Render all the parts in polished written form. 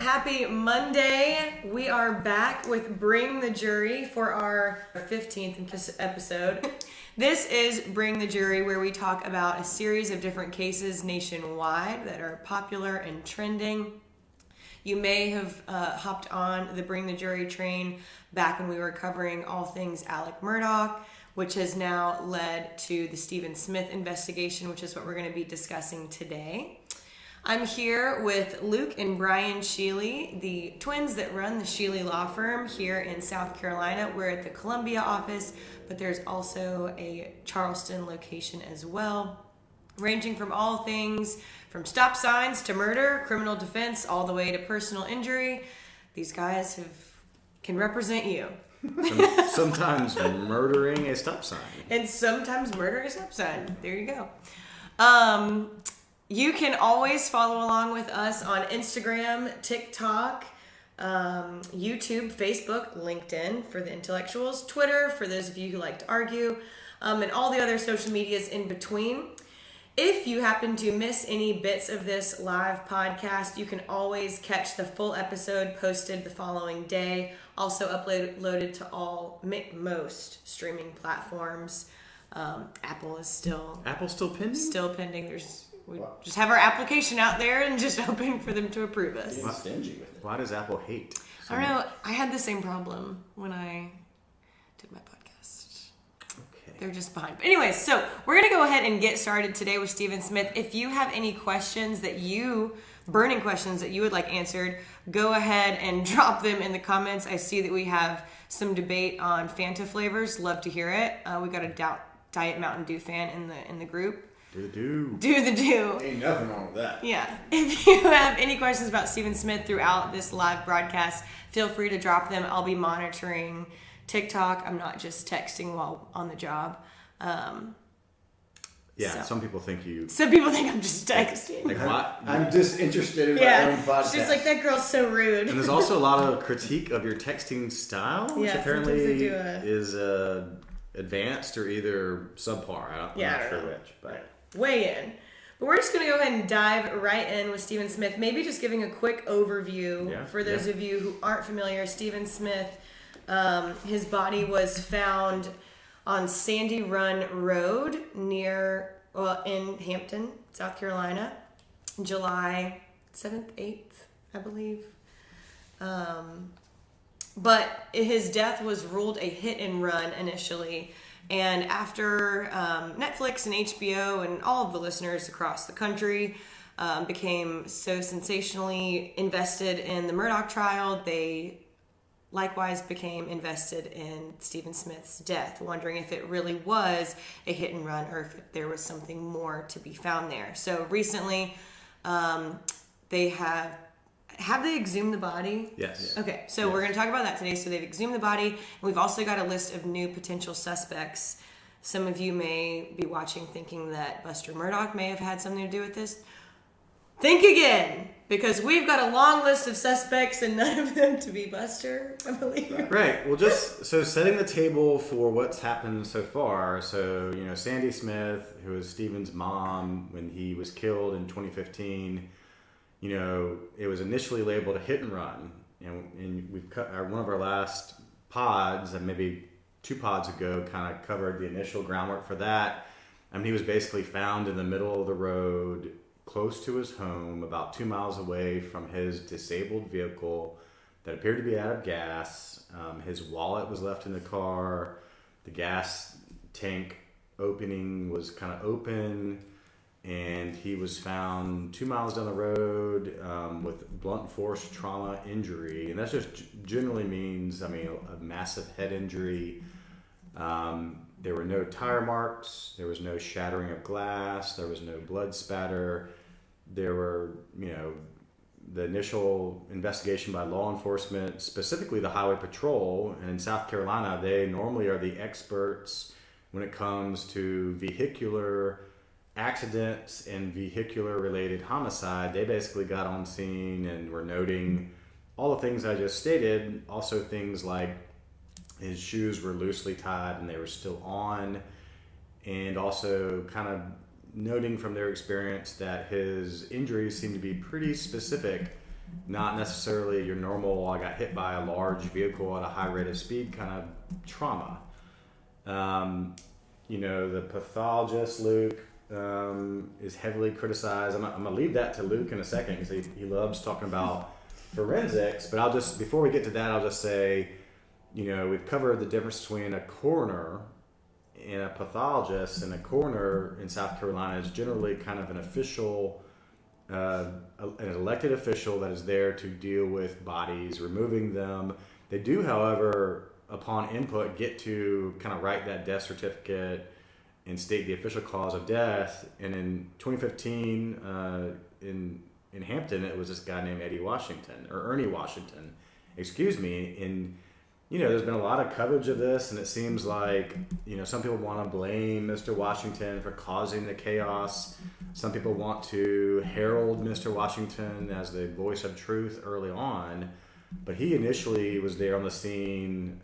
Happy Monday. We are back with Bring the Jury for our 15th episode. This is Bring the Jury, where we talk about a series of different cases nationwide that are popular and trending. You may have hopped on the Bring the Jury train back when we were covering all things Alec Murdaugh, which has now led to the Stephen Smith investigation, which is what we're going to be discussing today. I'm here with Luke and Brian Sheely, the twins that run the Sheely Law Firm here in South Carolina. We're at the Columbia office, but there's also a Charleston location as well, ranging from all things from stop signs to murder, criminal defense, all the way to personal injury. These guys can represent you. Sometimes murdering a stop sign. And sometimes murdering a stop sign. There you go. You can always follow along with us on Instagram, TikTok, YouTube, Facebook, LinkedIn for the intellectuals, Twitter for those of you who like to argue, and all the other social medias in between. If you happen to miss any bits of this live podcast, you can always catch the full episode posted the following day, also uploaded to most streaming platforms. Apple's still pending? Still pending. We just have our application out there and just hoping for them to approve us. Why does Apple hate? I don't know. I had the same problem when I did my podcast. Okay. They're just behind. But anyways, so we're going to go ahead and get started today with Stephen Smith. If you have any burning questions that you would like answered, go ahead and drop them in the comments. I see that we have some debate on Fanta flavors. Love to hear it. We got a Diet Mountain Dew fan in the group. Do the do. Do the do. Ain't nothing wrong with that. Yeah. If you have any questions about Stephen Smith throughout this live broadcast, feel free to drop them. I'll be monitoring TikTok. I'm not just texting while on the job. Some people think you... Some people think I'm just texting. Like what? I'm just interested in my own podcast. She's like, that girl's so rude. And there's also a lot of critique of your texting style, which apparently is advanced or either subpar. I'm not sure which, but... Weigh in. But we're just going to go ahead and dive right in with Stephen Smith. Maybe just giving a quick overview for those of you who aren't familiar. Stephen Smith, his body was found on Sandy Run Road in Hampton, South Carolina, July 7th, 8th, I believe. But his death was ruled a hit and run initially. And after Netflix and HBO and all of the listeners across the country became so sensationally invested in the Murdaugh trial, they likewise became invested in Stephen Smith's death, wondering if it really was a hit and run or if there was something more to be found there. So recently, they have they exhumed the body? Yes. Okay, so we're going to talk about that today. So they've exhumed the body, and we've also got a list of new potential suspects. Some of you may be watching thinking that Buster Murdaugh may have had something to do with this. Think again, because we've got a long list of suspects and none of them to be Buster, I believe. Right. Well, so setting the table for what's happened so far. So, Sandy Smith, who was Stephen's mom when he was killed in 2015, it was initially labeled a hit and run. And we've cut one of our last pods, and maybe 2 pods ago, kind of covered the initial groundwork for that. He was basically found in the middle of the road, close to his home, about 2 miles away from his disabled vehicle that appeared to be out of gas. His wallet was left in the car. The gas tank opening was kind of open. And he was found 2 miles down the road with blunt force trauma injury. And that just generally means, a massive head injury. There were no tire marks. There was no shattering of glass. There was no blood spatter. There were, the initial investigation by law enforcement, specifically the Highway Patrol. And in South Carolina, they normally are the experts when it comes to vehicular accidents and vehicular related homicide. They basically got on scene and were noting all the things I just stated. Also things like his shoes were loosely tied and they were still on, and also kind of noting from their experience that his injuries seem to be pretty specific not necessarily your normal, I got hit by a large vehicle at a high rate of speed kind of trauma. The pathologist, Luke, is heavily criticized. I'm going to leave that to Luke in a second because he loves talking about forensics. But before we get to that, I'll just say, we've covered the difference between a coroner and a pathologist. And a coroner in South Carolina is generally kind of an official, an elected official that is there to deal with bodies, removing them. They do, however, upon input, get to kind of write that death certificate and state the official cause of death. And in 2015, in Hampton, it was this guy named Ernie Washington, and there's been a lot of coverage of this, and it seems like some people want to blame Mr. Washington for causing the chaos. Some people want to herald Mr. Washington as the voice of truth early on, but he initially was there on the scene,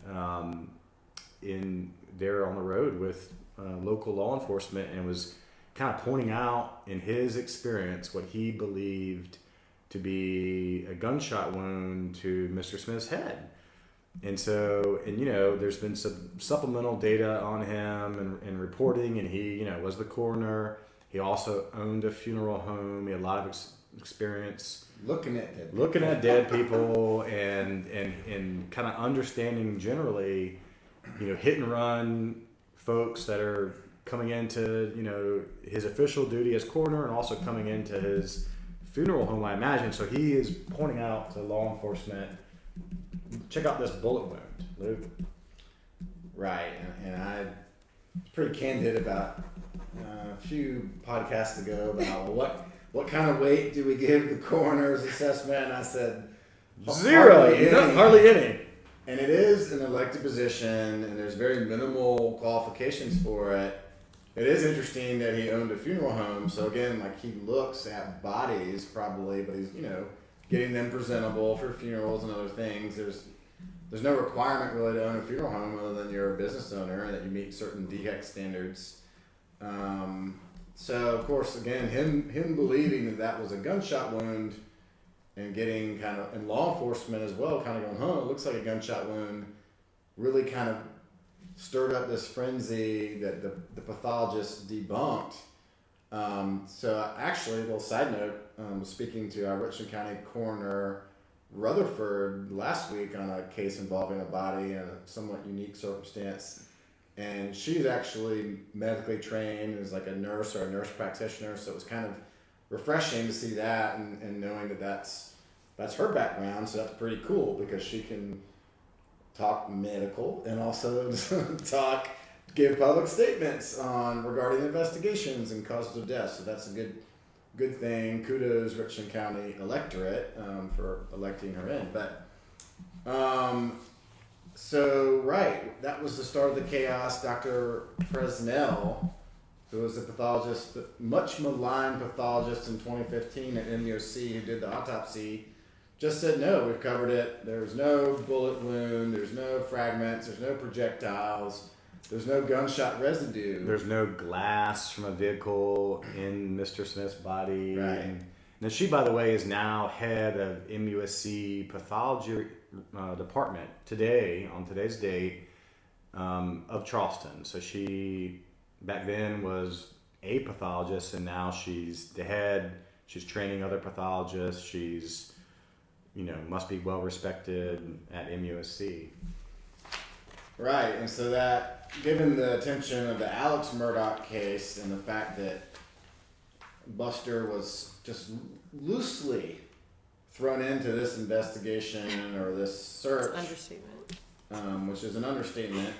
there on the road with local law enforcement, and was kind of pointing out in his experience what he believed to be a gunshot wound to Mr. Smith's head. And so, there's been some supplemental data on him and reporting, and he, was the coroner. He also owned a funeral home. He had a lot of experience looking at dead people and kind of understanding generally, hit and run folks that are coming into, his official duty as coroner and also coming into his funeral home, I imagine. So he is pointing out to law enforcement, check out this bullet wound, Luke. Right, and I was pretty candid about a few podcasts ago about what kind of weight do we give the coroner's assessment. And I said hardly any. And it is an elected position, and there's very minimal qualifications for it. It is interesting that he owned a funeral home, so again, he looks at bodies probably, but he's getting them presentable for funerals and other things. There's no requirement really to own a funeral home other than you're a business owner and that you meet certain DHEC standards. So of course, again, him believing that was a gunshot wound and getting and law enforcement as well kind of going, it looks like a gunshot wound, really kind of stirred up this frenzy that the pathologist debunked. So actually, a little side note, speaking to our Richland County coroner Rutherford last week on a case involving a body in a somewhat unique circumstance, and she's actually medically trained as a nurse or a nurse practitioner, so it was kind of refreshing to see that and knowing that that's her background. So that's pretty cool because she can talk medical and also give public statements regarding investigations and causes of death. So that's a good thing. Kudos Richland County electorate for electing her in. But that was the start of the chaos. Dr. Presnell, who was a pathologist, much maligned pathologist in 2015 at MUSC, who did the autopsy, just said, no, we've covered it. There's no bullet wound. There's no fragments. There's no projectiles. There's no gunshot residue. There's no glass from a vehicle in Mr. Smith's body. Right. And now she, by the way, is now head of MUSC pathology department on today's date, of Charleston. So she, back then, was a pathologist, and now she's the head. She's training other pathologists. She's, must be well respected at MUSC. Right, and so that, given the attention of the Alex Murdaugh case and the fact that Buster was just loosely thrown into this investigation or this search, Understatement. Which is an understatement,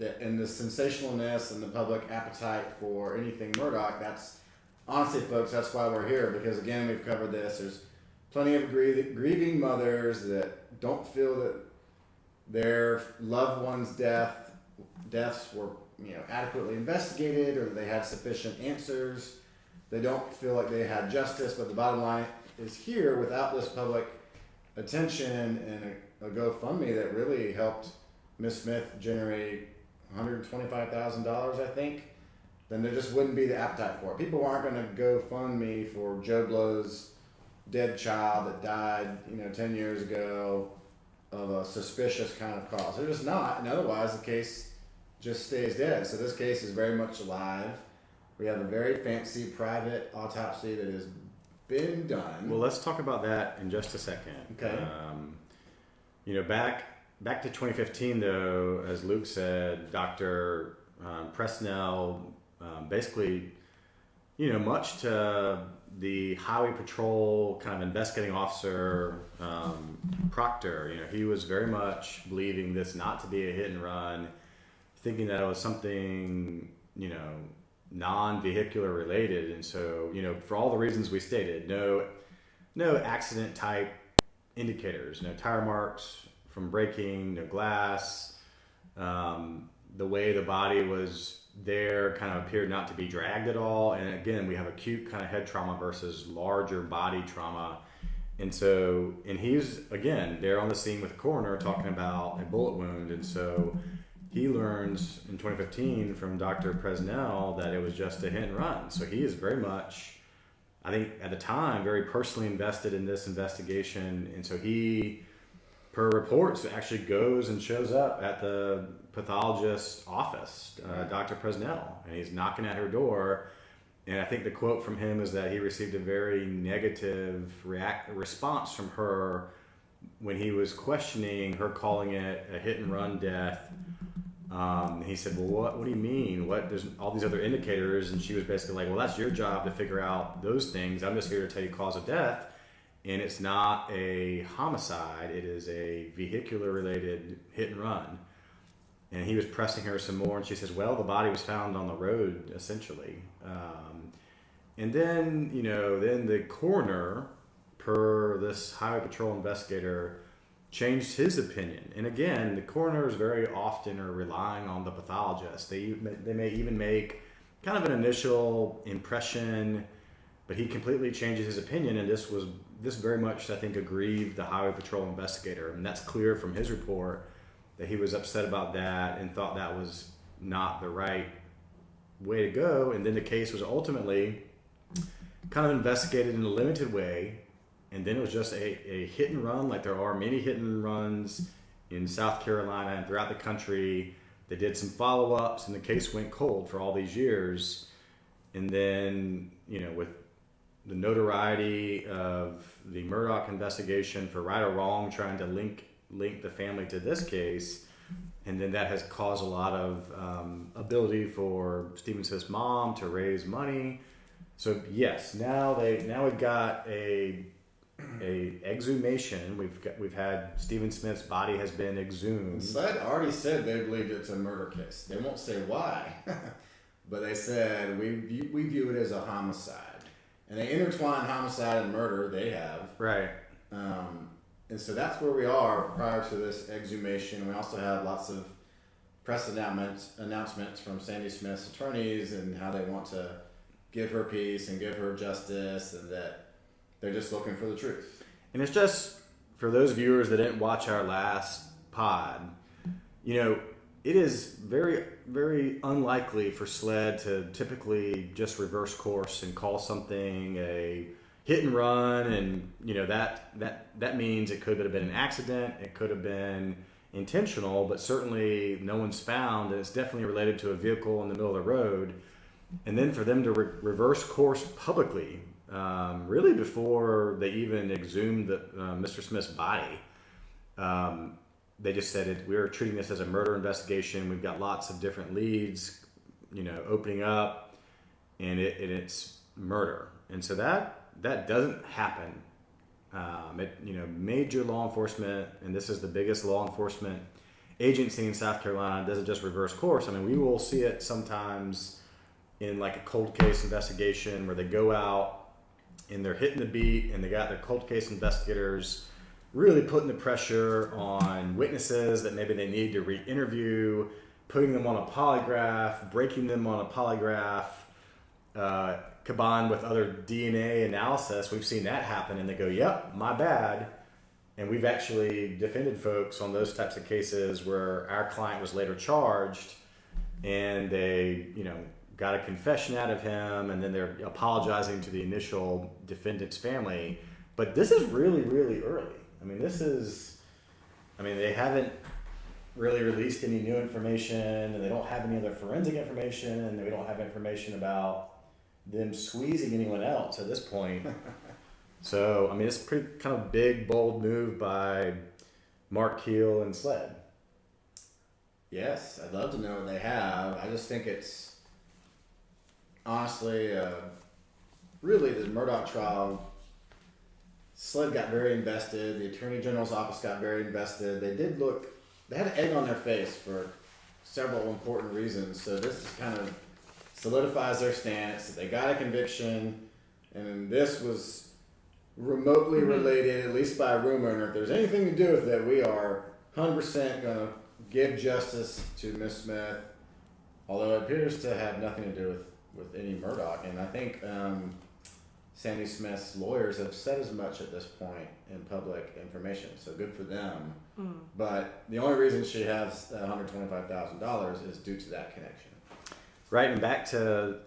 and the sensationalness and the public appetite for anything Murdaugh, that's honestly, folks, that's why we're here, because again, we've covered this. There's plenty of grieving mothers that don't feel that their loved one's deaths were adequately investigated, or they had sufficient answers. They don't feel like they had justice, but the bottom line is here, without this public attention and a GoFundMe that really helped Miss Smith generate $125,000, I think, then there just wouldn't be the appetite for it. People aren't going to GoFundMe for Joe Blow's dead child that died, 10 years ago of a suspicious kind of cause. They're just not, and otherwise the case just stays dead. So this case is very much alive. We have a very fancy private autopsy that has been done. Well, let's talk about that in just a second. Okay. Back to 2015, though, as Luke said, Dr. Presnell basically, much to the Highway Patrol kind of investigating officer, Proctor, he was very much believing this not to be a hit and run, thinking that it was something, non-vehicular related. And so, for all the reasons we stated, no accident type indicators, no tire marks from braking, no glass, the way the body was there kind of appeared not to be dragged at all. And again, we have acute kind of head trauma versus larger body trauma. And so, and he was, again, there on the scene with the coroner talking about a bullet wound. And so he learns in 2015 from Dr. Presnell that it was just a hit and run. So he is very much, I think at the time, very personally invested in this investigation. And so he, per reports, actually goes and shows up at the pathologist's office, Dr. Presnell, and he's knocking at her door. And I think the quote from him is that he received a very negative response from her when he was questioning her, calling it a hit and run death. He said, well, what do you mean? There's all these other indicators. And she was basically like, well, that's your job to figure out those things. I'm just here to tell you cause of death. And it's not a homicide. It is a vehicular related hit and run. And he was pressing her some more. And she says, well, the body was found on the road, essentially. And then, then the coroner, per this Highway Patrol investigator, changed his opinion. And again, the coroners very often are relying on the pathologist. They may even make kind of an initial impression, but he completely changes his opinion. And this very much, I think, aggrieved the Highway Patrol investigator. And that's clear from his report that he was upset about that and thought that was not the right way to go. And then the case was ultimately kind of investigated in a limited way. And then it was just a hit and run, like there are many hit and runs in South Carolina and throughout the country. They did some follow-ups and the case went cold for all these years. And then, with the notoriety of the Murdaugh investigation, for right or wrong, trying to link the family to this case, and then that has caused a lot of ability for Stephen Smith's mom to raise money. So yes, now we've got a exhumation. We've had Stephen Smith's body has been exhumed. SLED already said they believed it's a murder case. They won't say why, but they said we view it as a homicide. And they intertwine homicide and murder. They have. Right. And so that's where we are prior to this exhumation. We also have lots of press announcements from Sandy Smith's attorneys and how they want to give her peace and give her justice, and that they're just looking for the truth. And it's just, for those viewers that didn't watch our last pod, it is very, very unlikely for SLED to typically just reverse course and call something a hit and run. And, that means it could have been an accident. It could have been intentional, but certainly no one's found. And it's definitely related to a vehicle in the middle of the road. And then for them to reverse course publicly, really before they even exhumed Mr. Smith's body, they just said we're treating this as a murder investigation. We've got lots of different leads, opening up, and it's murder. And so that doesn't happen. Major law enforcement, and this is the biggest law enforcement agency in South Carolina, doesn't just reverse course. I mean, we will see it sometimes in like a cold case investigation where they go out and they're hitting the beat and they got their cold case investigators really putting the pressure on witnesses that maybe they need to re-interview, putting them on a polygraph, breaking them on a polygraph, combined with other DNA analysis. We've seen that happen and they go, yep, my bad. And we've actually defended folks on those types of cases where our client was later charged and they, got a confession out of him, and then they're apologizing to the initial defendant's family. But this is really, really early. I mean, they haven't really released any new information, and they don't have any other forensic information, and we don't have information about them squeezing anyone else at this point. So, I mean, it's a pretty kind of big, bold move by Mark Keel and SLED. Yes, I'd love to know what they have. I just think it's honestly, really the Murdaugh trial. SLED got very invested. The Attorney General's office got very invested. They had an egg on their face for several important reasons. So this is kind of solidifies their stance. They got a conviction, and this was remotely related, at least by a rumor. And if there's anything to do with it, we are 100% going to give justice to Miss Smith, although it appears to have nothing to do with any Murdaugh. And I think Sandy Smith's lawyers have said as much at this point in public information, so good for them. But the only reason she has $125,000 is due to that connection. Right, and back to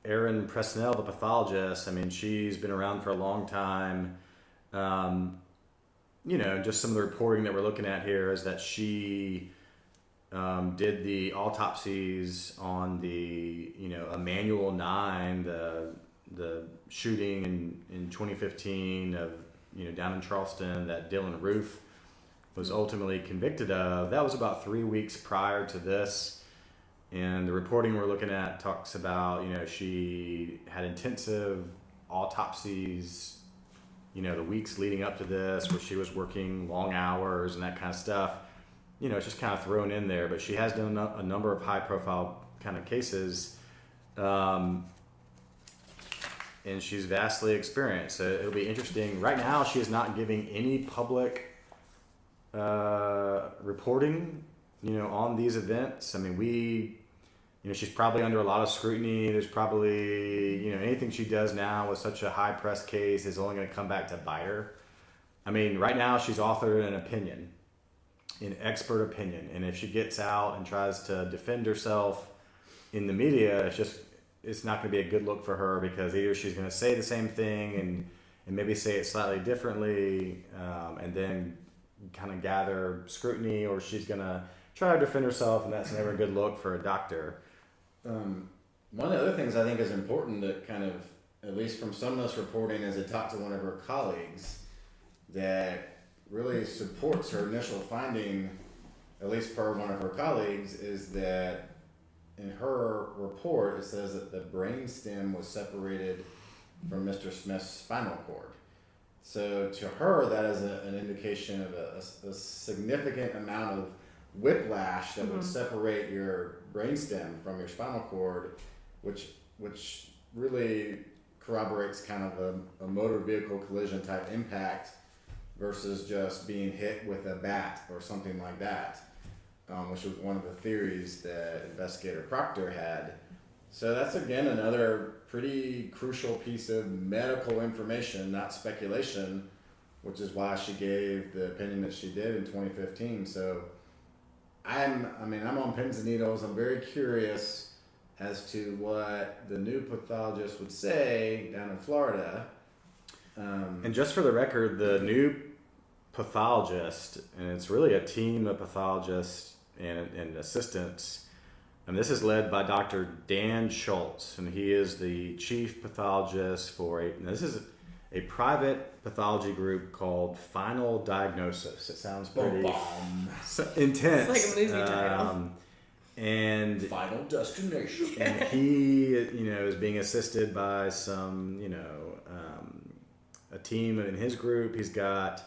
Erin Presnell, the pathologist. I mean, she's been around for a long time. Just some of the reporting that we're looking at here is that she did the autopsies on the, Emmanuel 9, the shooting in 2015 of, down in Charleston that Dylan Roof was ultimately convicted of. That was about 3 weeks prior to this. And the reporting we're looking at talks about, she had intensive autopsies, the weeks leading up to this, where she was working long hours and that kind of stuff. It's just kind of thrown in there. But she has done a number of high-profile kind of cases. And she's vastly experienced. So it'll be interesting. Right now, she is not giving any public reporting, on these events. I mean, she's probably under a lot of scrutiny. There's probably, anything she does now with such a high press case is only going to come back to bite her. I mean, right now she's authored an opinion, an expert opinion. And if she gets out and tries to defend herself in the media, it's not going to be a good look for her, because either she's going to say the same thing and maybe say it slightly differently, and then kind of gather scrutiny, or she's going to try to defend herself, and that's never a good look for a doctor. One of the other things I think is important that kind of, at least from some of this reporting, is I talked to one of her colleagues that really supports her initial finding, at least per one of her colleagues, is that in her report it says that the brain stem was separated from Mr. Smith's spinal cord. So to her, that is an indication of a significant amount of whiplash that would separate your brainstem from your spinal cord, which really corroborates kind of a motor vehicle collision type impact versus just being hit with a bat or something like that, which was one of the theories that investigator Proctor had. So that's, again, another pretty crucial piece of medical information, not speculation, which is why she gave the opinion that she did in 2015. So I'm on pins and needles. I'm very curious as to what the new pathologist would say down in Florida. And just for the record, the new pathologist, and it's really a team of pathologists and assistants, and this is led by Dr. Dan Schultz, and he is the chief pathologist for this is a private pathology group called Final Diagnosis. It sounds pretty intense. It's like a movie title. And Final Destination. And he, is being assisted by some, a team in his group. He's got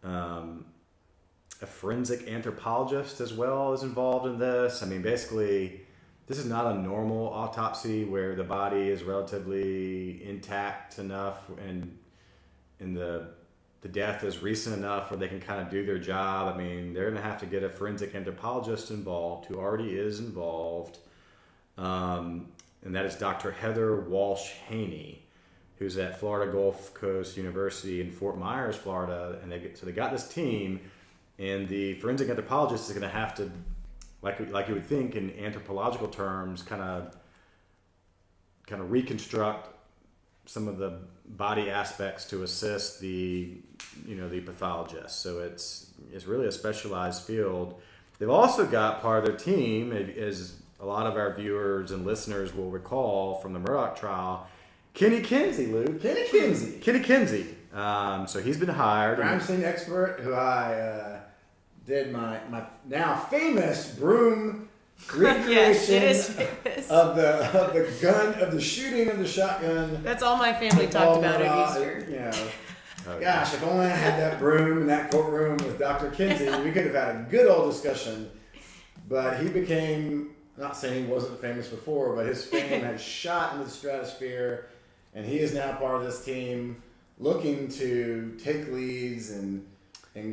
a forensic anthropologist as well is involved in this. I mean, basically, this is not a normal autopsy where the body is relatively intact enough and the death is recent enough where they can kind of do their job. I mean, they're going to have to get a forensic anthropologist involved, who already is involved, and that is Dr. Heather Walsh Haney, who's at Florida Gulf Coast University in Fort Myers, Florida. And they got this team, and the forensic anthropologist is going to have to, like you would think in anthropological terms, kind of reconstruct some of the body aspects to assist the pathologist. So it's really a specialized field. They've also got part of their team, as a lot of our viewers and listeners will recall from the Murdaugh trial, Kenny Kinsey, Lou. Kenny Kinsey. Kenny Kinsey. So he's been hired. Crime scene expert who I did my now famous broom recreation Yes, it is famous. of the shooting of the shotgun. That's all my family talked about at Easter. You know, Oh, gosh, if only I had that broom in that courtroom with Dr. Kinsey, we could have had a good old discussion. But he became, not saying he wasn't famous before, but his fame had shot into the stratosphere, and he is now part of this team looking to take leads and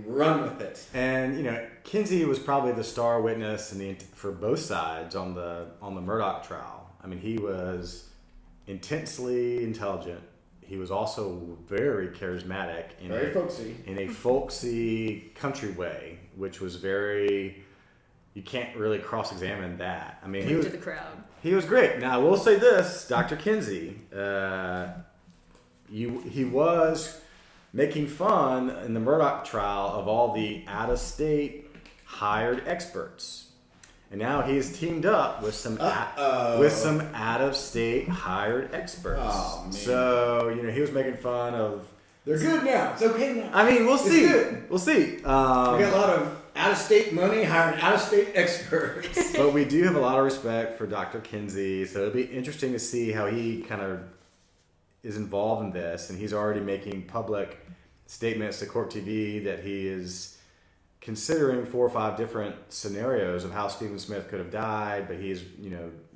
run with it. And Kinsey was probably the star witness for both sides on the Murdaugh trial. I mean, he was intensely intelligent. He was also very charismatic Very folksy. in a folksy country way, which was very. You can't really cross-examine that. I mean, To the crowd. he was great. Now, I will say this, Dr. Kinsey, he was making fun in the Murdaugh trial of all the out-of-state hired experts. And now he's teamed up with some out-of-state hired experts. Oh, man. So, he was making fun of... They're good now. It's okay now. I mean, we'll It's see. good. We'll see. We got a lot of out-of-state money hiring out-of-state experts. But we do have a lot of respect for Dr. Kinsey, so it'll be interesting to see how he kind of is involved in this. And he's already making public statements to Court TV that he is considering 4 or 5 different scenarios of how Stephen Smith could have died, but he's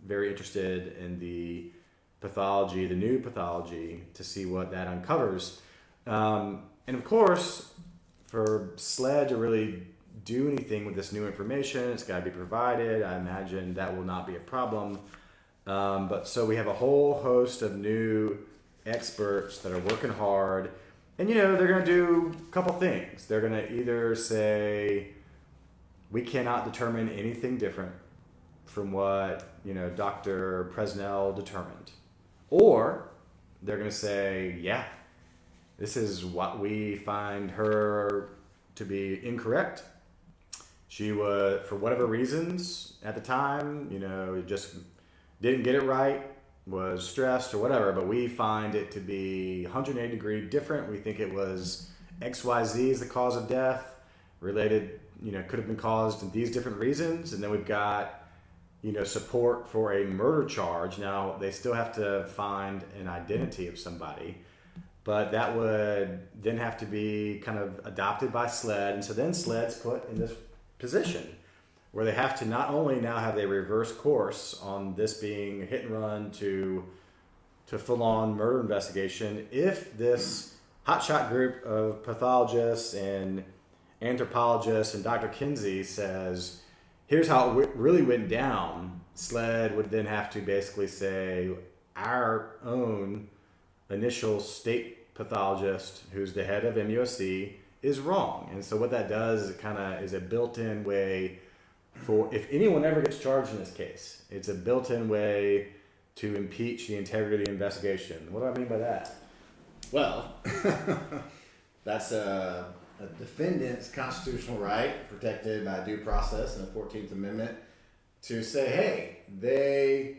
very interested in the pathology, the new pathology, to see what that uncovers. And of course, for SLED to really do anything with this new information, it's got to be provided. I imagine that will not be a problem. But so we have a whole host of new experts that are working hard. And they're going to do a couple things. They're going to either say, we cannot determine anything different from what, Dr. Presnell determined. Or they're going to say, yeah, this is what we find her to be incorrect. She was, for whatever reasons at the time, just didn't get it right, was stressed or whatever, but we find it to be 180 degree different. We think it was XYZ is the cause of death, related, could have been caused in these different reasons. And then we've got, support for a murder charge. Now, they still have to find an identity of somebody, but that would then have to be kind of adopted by SLED. And so then SLED's put in this position where they have to not only now have a reverse course on this being a hit and run to full-on murder investigation, if this hotshot group of pathologists and anthropologists and Dr. Kinsey says, here's how it really went down, SLED would then have to basically say, our own initial state pathologist, who's the head of MUSC, is wrong. And so what that does is it kind of is a built-in way for, if anyone ever gets charged in this case, it's a built-in way to impeach the integrity of the investigation. What do I mean by that? Well, that's a defendant's constitutional right protected by due process in the 14th Amendment to say, hey,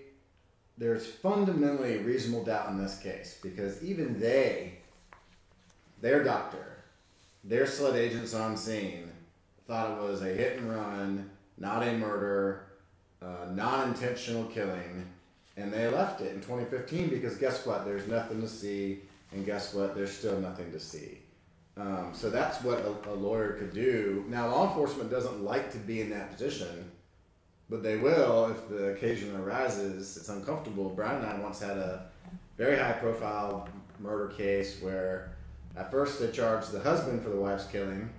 there's fundamentally reasonable doubt in this case because even their doctor, their SLED agents on scene thought it was a hit and run, not a murder, non-intentional killing, and they left it in 2015 because guess what? There's nothing to see, and guess what? There's still nothing to see. So that's what a lawyer could do. Now, law enforcement doesn't like to be in that position, but they will if the occasion arises. It's uncomfortable. Brian and I once had a very high-profile murder case where at first they charged the husband for the wife's killing,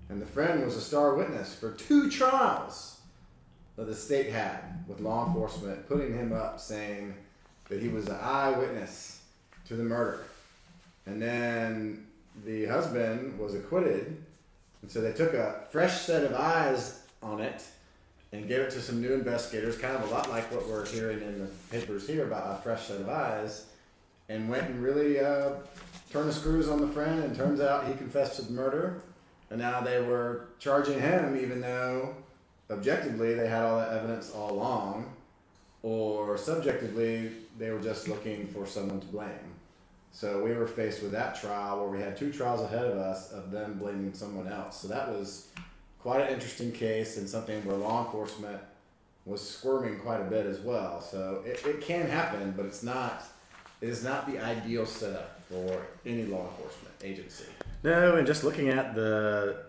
and the friend was a star witness for 2 trials that the state had with law enforcement, putting him up saying that he was an eyewitness to the murder. And then the husband was acquitted, and so they took a fresh set of eyes on it and gave it to some new investigators, kind of a lot like what we're hearing in the papers here about a fresh set of eyes. and went and really turned the screws on the friend, and turns out he confessed to the murder. And now they were charging him, even though objectively they had all that evidence all along, or subjectively they were just looking for someone to blame. So we were faced with that trial where we had 2 trials ahead of us of them blaming someone else. So that was quite an interesting case, and something where law enforcement was squirming quite a bit as well. So it can happen, but it is not the ideal setup for any law enforcement agency. No, and just looking at the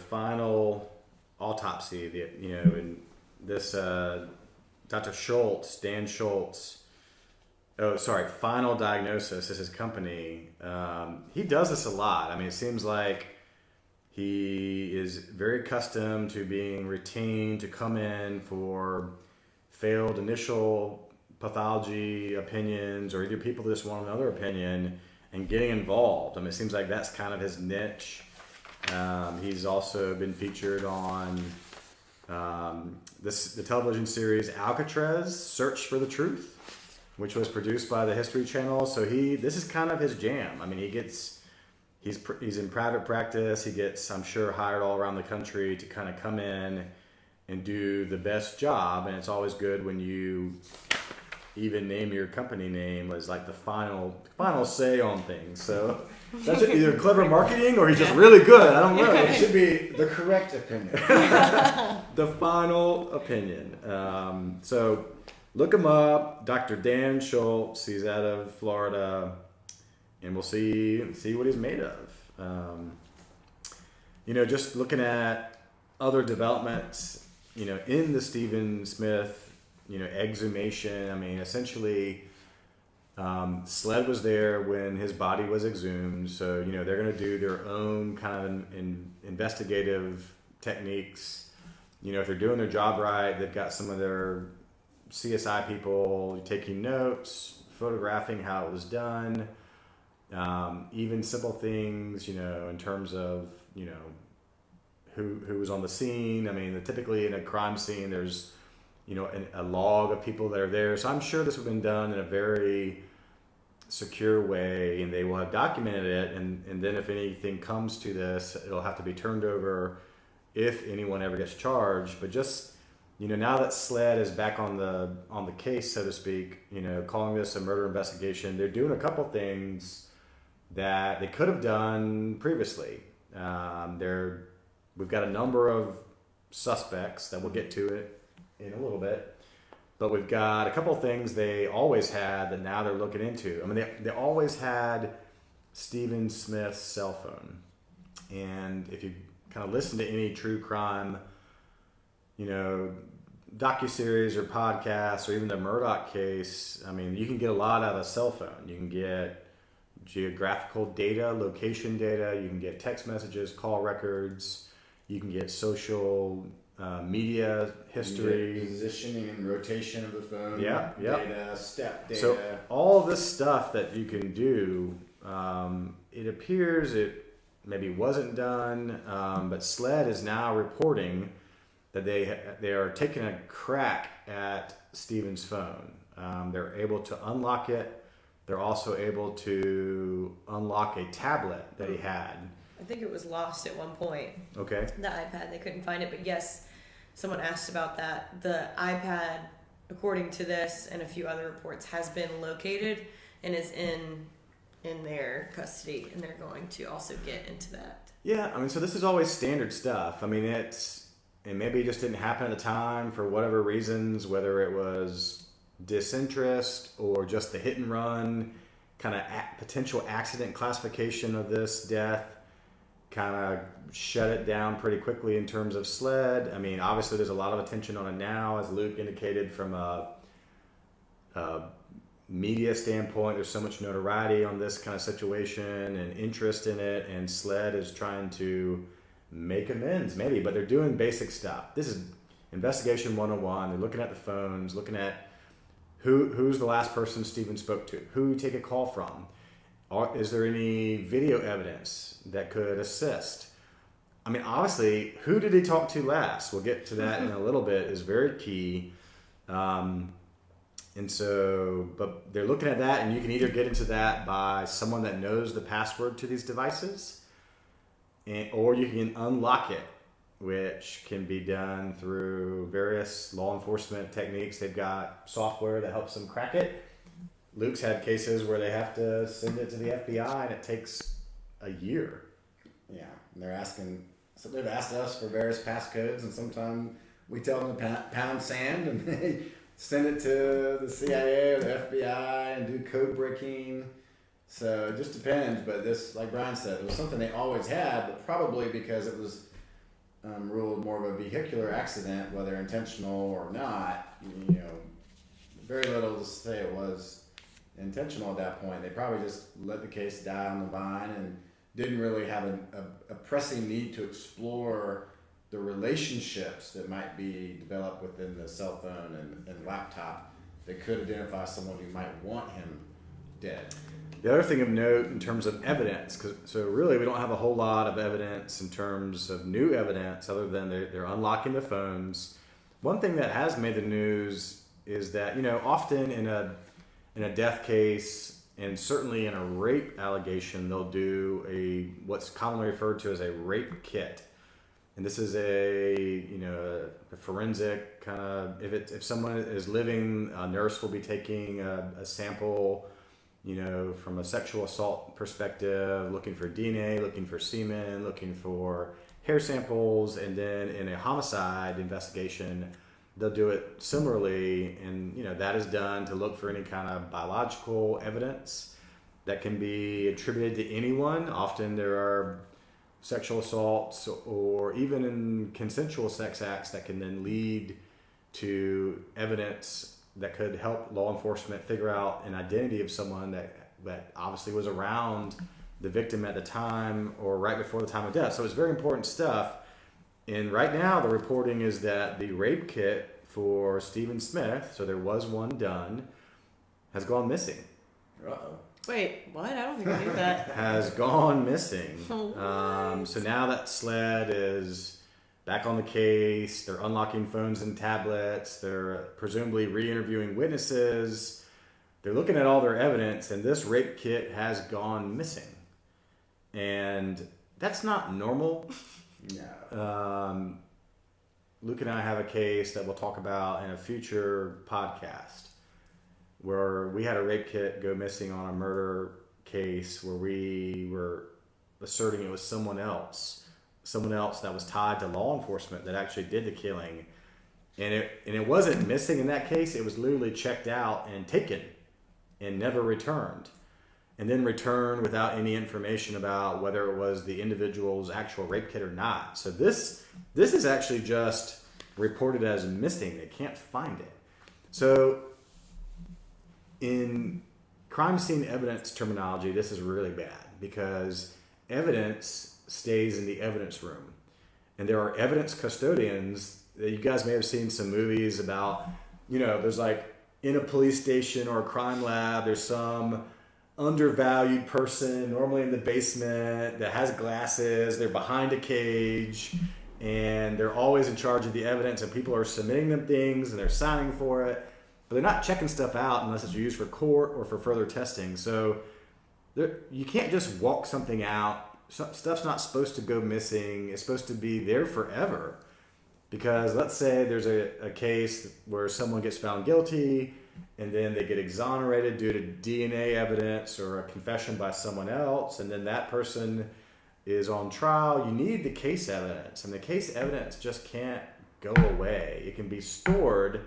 final autopsy, in this Dr. Schultz, Dan Schultz. Final Diagnosis is his company. He does this a lot. I mean, it seems like he is very accustomed to being retained to come in for failed initial pathology opinions, or either people just want another opinion, and getting involved. I mean, it seems like that's kind of his niche. He's also been featured on the television series Alcatraz, Search for the Truth, which was produced by the History Channel. So this is kind of his jam. I mean, he's in private practice. He gets, I'm sure, hired all around the country to kind of come in and do the best job. And it's always good when you even name your company name as like the final say on things. So that's either clever marketing or he's just really good. I don't know. It should be the correct opinion. The final opinion. So look him up, Dr. Dan Schultz. He's out of Florida, and we'll see what he's made of. Just looking at other developments, in the Stephen Smith, exhumation. I mean, essentially, SLED was there when his body was exhumed. So, they're going to do their own kind of investigative techniques. If they're doing their job right, they've got some of their CSI people taking notes, photographing how it was done, even simple things, in terms of, who was on the scene. I mean, typically in a crime scene, there's, a log of people that are there. So I'm sure this would have been done in a very secure way, and they will have documented it. And then if anything comes to this, it'll have to be turned over if anyone ever gets charged. But just, now that SLED is back on the case, so to speak, calling this a murder investigation, they're doing a couple things that they could have done previously. We've got a number of suspects that we'll get to it in a little bit, but we've got a couple of things they always had that now they're looking into. I mean, they always had Stephen Smith's cell phone, and if you kind of listen to any true crime, docuseries or podcasts, or even the Murdaugh case, I mean, you can get a lot out of a cell phone. You can get geographical data, location data, you can get text messages, call records, you can get social media history, positioning and rotation of the phone, data, step data. So all this stuff that you can do, it appears it maybe wasn't done, but SLED is now reporting that they are taking a crack at Stephen's phone. They're able to unlock it. They're also able to unlock a tablet that he had. I think it was lost at one point. Okay. The iPad, they couldn't find it. But yes, someone asked about that. The iPad, according to this and a few other reports, has been located and is in their custody, and they're going to also get into that. Yeah, I mean, so this is always standard stuff. I mean, and maybe it just didn't happen at the time for whatever reasons, whether it was disinterest or just the hit and run kind of potential accident classification of this death kind of shut it down pretty quickly in terms of SLED. I mean, obviously there's a lot of attention on it now, as Luke indicated, from a media standpoint. There's so much notoriety on this kind of situation and interest in it, and SLED is trying to make amends maybe, but they're doing basic stuff. This is investigation 101. They're looking at the phones, looking at who's the last person Stephen spoke to, who he take a call from. Is there any video evidence that could assist? I mean, obviously, who did he talk to last? We'll get to that in a little bit, is very key. And And so, but they're looking at that, and you can either get into that by someone that knows the password to these devices, or you can unlock it, which can be done through various law enforcement techniques. They've got software that helps them crack it. Luke's had cases where they have to send it to the FBI, and it takes a year. Yeah, and they're asking. So they've asked us for various passcodes, and sometimes we tell them to pound sand, and they send it to the CIA or the FBI and do code breaking. So it just depends. But this, like Brian said, it was something they always had, but probably because it was ruled more of a vehicular accident, whether intentional or not. You know, very little to say it was intentional at that point. They probably just let the case die on the vine and didn't really have a pressing need to explore the relationships that might be developed within the cell phone and laptop that could identify someone who might want him dead. The other thing of note in terms of evidence, so really we don't have a whole lot of evidence in terms of new evidence other than they're unlocking the phones. One thing that has made the news is that, you know, often in a death case, and certainly in a rape allegation, they'll do what's commonly referred to as a rape kit. And this is a forensic kind of, if someone is living, a nurse will be taking a sample, you know, from a sexual assault perspective, looking for DNA, looking for semen, looking for hair samples, and then in a homicide investigation, they'll do it similarly, and you know that is done to look for any kind of biological evidence that can be attributed to anyone. Often there are sexual assaults or even in consensual sex acts that can then lead to evidence that could help law enforcement figure out an identity of someone that obviously was around the victim at the time or right before the time of death. So it's very important stuff. And right now the reporting is that the rape kit for Stephen Smith, so there was one done, has gone missing. Uh-oh. Wait, what? I don't think I knew that. Has gone missing. So now that SLED is back on the case. They're unlocking phones and tablets. They're presumably re-interviewing witnesses. They're looking at all their evidence, and this rape kit has gone missing. And that's not normal. No. Luke and I have a case that we'll talk about in a future podcast where we had a rape kit go missing on a murder case where we were asserting it was someone else that was tied to law enforcement that actually did the killing. And it wasn't missing in that case. It was literally checked out and taken and never returned. And then returned without any information about whether it was the individual's actual rape kit or not. So this is actually just reported as missing. They can't find it. So in crime scene evidence terminology, this is really bad because evidence stays in the evidence room. And there are evidence custodians. You guys may have seen some movies about, you know, there's like in a police station or a crime lab, there's some undervalued person, normally in the basement, that has glasses. They're behind a cage, and they're always in charge of the evidence, and people are submitting them things, and they're signing for it, but they're not checking stuff out unless it's used for court or for further testing. So you can't just walk something out. Stuff's not supposed to go missing. It's supposed to be there forever. Because let's say there's a case where someone gets found guilty and then they get exonerated due to DNA evidence or a confession by someone else, and then that person is on trial. You need the case evidence, and the case evidence just can't go away. It can be stored,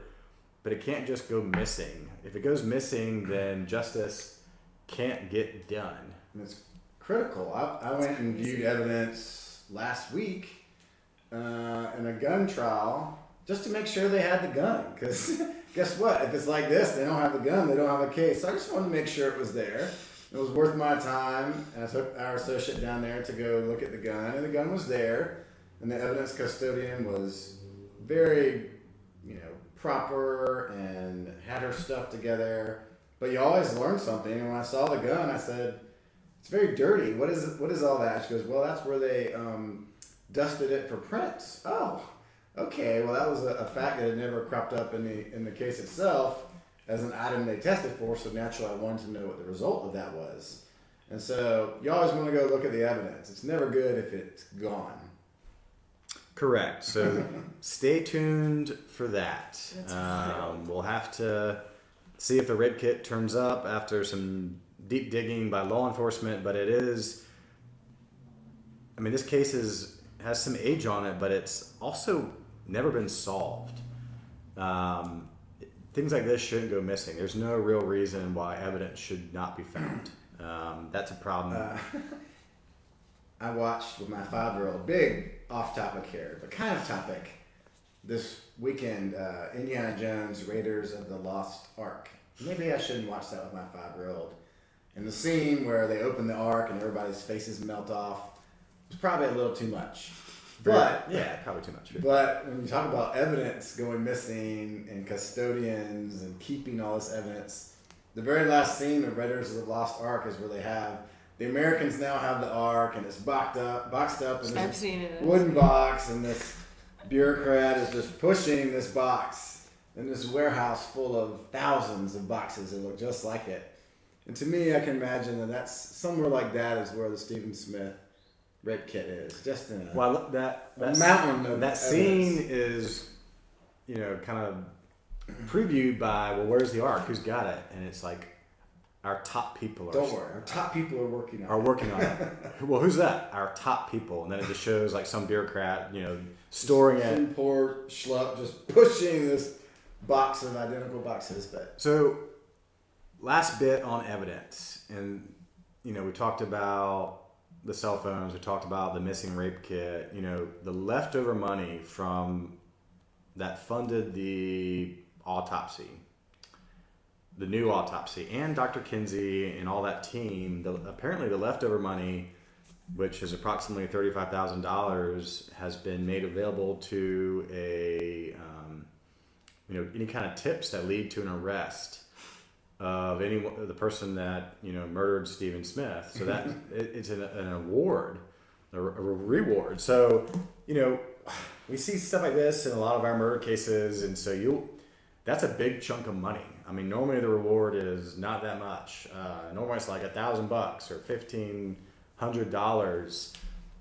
but it can't just go missing. If it goes missing, then justice can't get done. And it's critical. I went and viewed evidence last week in a gun trial just to make sure they had the gun. Because guess what? If it's like this, they don't have the gun, they don't have a case. So I just wanted to make sure it was there. It was worth my time. And I took our associate down there to go look at the gun, and the gun was there. And the evidence custodian was very, proper and had her stuff together. But you always learn something. And when I saw the gun, I said, "It's very dirty. What is all that?" She goes, "Well, that's where they dusted it for prints." Oh, okay. Well, that was a fact that had never cropped up in the case itself. as an item they tested for, so naturally I wanted to know what the result of that was. And so you always want to go look at the evidence. It's never good if it's gone. Correct. So stay tuned for that. That's right. We'll have to see if the rape kit turns up after some deep digging by law enforcement, but it is, I mean, this case has some age on it, but it's also never been solved. Things like this shouldn't go missing. There's no real reason why evidence should not be found. That's a problem. I watched with my 5-year-old, big off-topic here, but kind of topic, this weekend, Indiana Jones, Raiders of the Lost Ark. Maybe I shouldn't watch that with my 5-year-old. And the scene where they open the Ark and everybody's faces melt off was probably a little too much. But yeah, probably too much. But when you talk about evidence going missing and custodians and keeping all this evidence, the very last scene of Raiders of the Lost Ark is where they have the Americans now have the Ark and it's boxed up in this wooden box, and this bureaucrat is just pushing this box in this warehouse full of thousands of boxes that look just like it. And to me, I can imagine that that's somewhere like that is where the Stephen Smith rape kit is, just in a mountain of that scene is, kind of previewed by, well, where's the Ark? Who's got it? And it's like our top people are. Don't worry, our top people are working on it. Well, who's that? Our top people, and then it just shows like some bureaucrat, storing it. Some poor schlup just pushing this box of identical boxes. But so, last bit on evidence, and we talked about the cell phones, we talked about the missing rape kit, the leftover money from that funded the autopsy, the new autopsy, and Dr. Kinsey and all that team, apparently the leftover money, which is approximately $35,000, has been made available to any kind of tips that lead to an arrest of the person that murdered Stephen Smith. So that it's an award, a reward. So we see stuff like this in a lot of our murder cases, and so that's a big chunk of money. I mean, normally the reward is not that much. Normally it's like $1,000 or $1,500.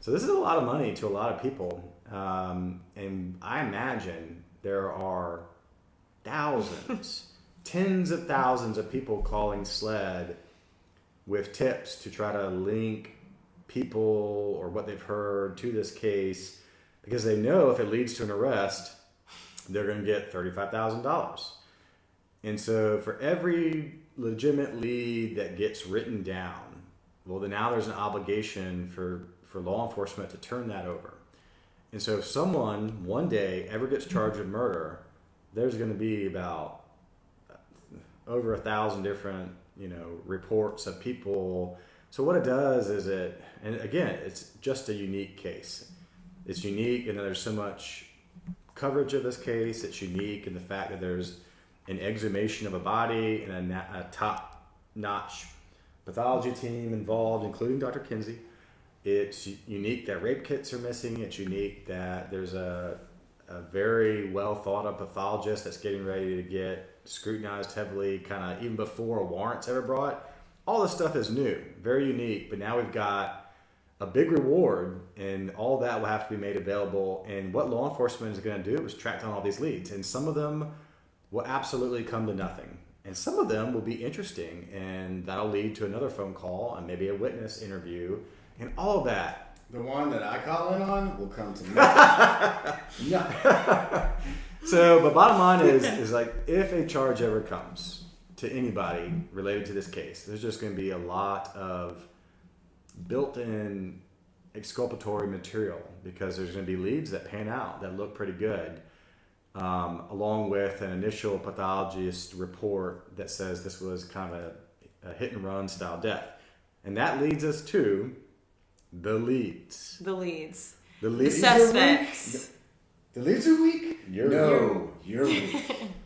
So this is a lot of money to a lot of people, and I imagine there are thousands. Tens of thousands of people calling SLED with tips to try to link people or what they've heard to this case, because they know if it leads to an arrest, they're going to get $35,000. And so for every legitimate lead that gets written down, well, then now there's an obligation for law enforcement to turn that over. And so if someone one day ever gets charged with murder, there's going to be about over 1,000 different, reports of people. So what it does is and again, it's just a unique case. It's unique, and there's so much coverage of this case. It's unique in the fact that there's an exhumation of a body and a top-notch pathology team involved, including Dr. Kinsey. It's unique that rape kits are missing. It's unique that there's a very well thought of pathologist that's getting ready to get scrutinized heavily, kind of even before a warrant's ever brought. All this stuff is new, very unique, but now we've got a big reward, and all that will have to be made available. And what law enforcement is going to do is track down all these leads, and some of them will absolutely come to nothing, and some of them will be interesting, and that'll lead to another phone call and maybe a witness interview, and all of that. The one that I call in on will come to me. No. So, but bottom line is like, if a charge ever comes to anybody related to this case, there's just going to be a lot of built-in exculpatory material, because there's going to be leads that pan out that look pretty good, along with an initial pathologist report that says this was kind of a hit-and-run style death. And that leads us to the leads. The leads. The leads. The suspects. The leads are weak? You're weak.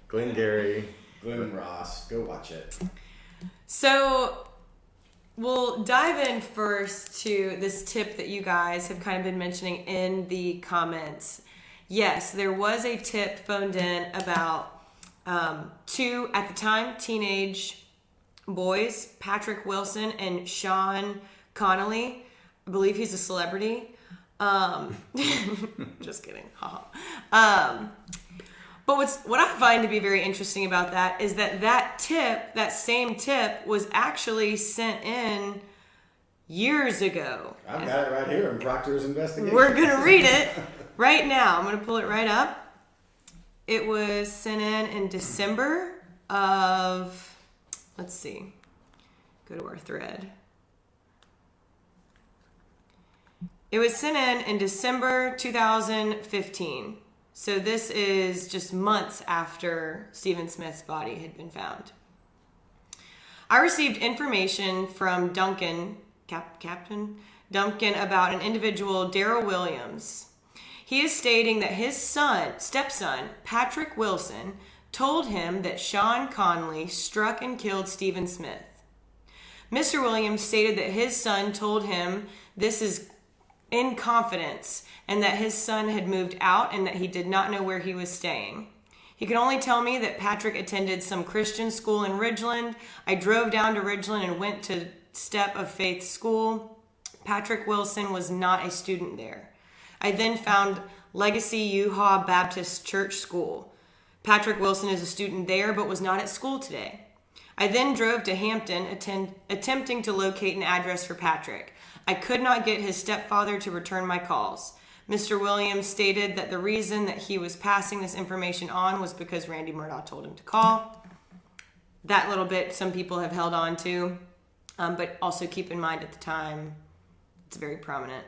Glengarry. Glenn Ross. Go watch it. So we'll dive in first to this tip that you guys have kind of been mentioning in the comments. Yes, there was a tip phoned in about Two, at the time, teenage boys, Patrick Wilson and Sean Connolly. I believe he's a celebrity. Just kidding. But what I find to be very interesting about that is that same tip, was actually sent in years ago. I've got it right here in Proctor's investigation. We're going to read it right now. I'm going to pull it right up. It was sent in December of, let's see, go to our thread. It was sent in December 2015. So this is just months after Stephen Smith's body had been found. I received information from Captain Duncan, about an individual, Daryl Williams. He is stating that his stepson, Patrick Wilson, told him that Sean Connolly struck and killed Stephen Smith. Mr. Williams stated that his son told him this is in confidence, and that his son had moved out and that he did not know where he was staying. He could only tell me that Patrick attended some Christian school in Ridgeland. I drove down to Ridgeland and went to Step of Faith School. Patrick Wilson was not a student there. I then found Legacy Uhaw Baptist Church School. Patrick Wilson is a student there but was not at school today. I then drove to Hampton, attempting to locate an address for Patrick. I could not get his stepfather to return my calls. Mr. Williams stated that the reason that he was passing this information on was because Randy Murdaugh told him to call. That little bit some people have held on to, but also keep in mind at the time, it's very prominent.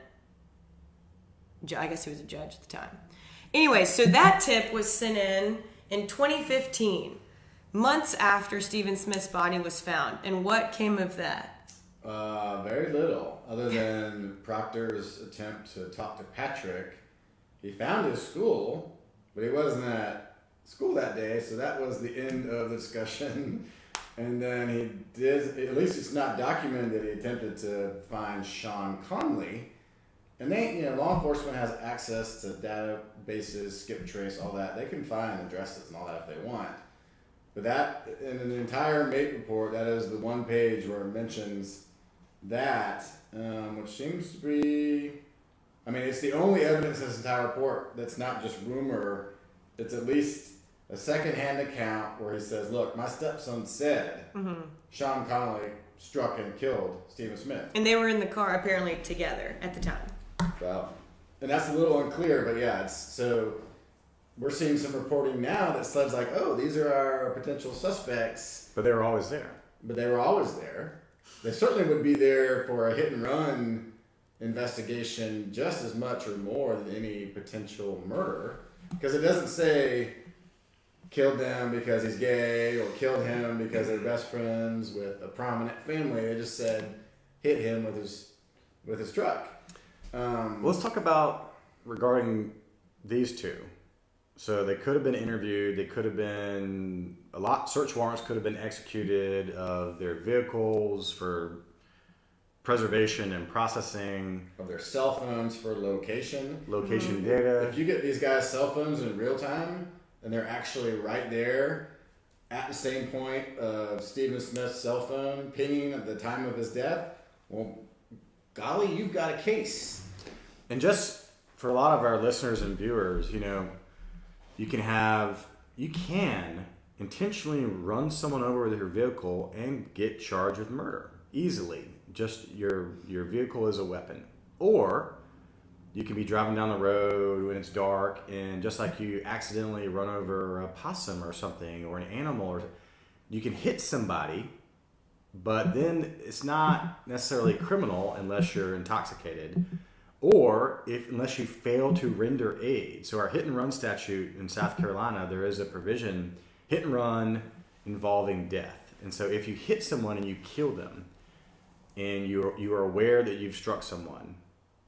I guess he was a judge at the time. Anyway, so that tip was sent in 2015, months after Stephen Smith's body was found. And what came of that? Very little, other than Proctor's attempt to talk to Patrick. He found his school, but he wasn't at school that day, so that was the end of the discussion. And then he did, at least it's not documented that he attempted to find Sean Connolly. And law enforcement has access to databases, skip trace, all that. They can find addresses and all that if they want. But that, in an entire MAPE report, that is the one page where it mentions that, which seems to be, it's the only evidence in this entire report that's not just rumor. It's at least a second-hand account where he says, look, my stepson said Sean Connolly struck and killed Stephen Smith. And they were in the car apparently together at the time. Well, and that's a little unclear, but yeah, so we're seeing some reporting now that says like, oh, these are our potential suspects. But they were always there. But they were always there. They certainly would be there for a hit and run investigation just as much or more than any potential murder. Because it doesn't say killed them because he's gay or killed him because they're best friends with a prominent family. They just said hit him with his truck. Let's talk about regarding these two. So they could have been interviewed. They could have been search warrants could have been executed of their vehicles for preservation and processing of their cell phones for location data. If you get these guys' cell phones in real time and they're actually right there at the same point of Stephen Smith's cell phone pinging at the time of his death, well, golly, you've got a case. And just for a lot of our listeners and viewers, you can intentionally run someone over with your vehicle and get charged with murder easily. Just your vehicle is a weapon. Or you can be driving down the road when it's dark and just like you accidentally run over a possum or something or an animal, or you can hit somebody, but then it's not necessarily criminal unless you're intoxicated. Or unless you fail to render aid. So our hit and run statute in South Carolina, there is a provision, hit and run involving death. And so if you hit someone and you kill them, and you are aware that you've struck someone,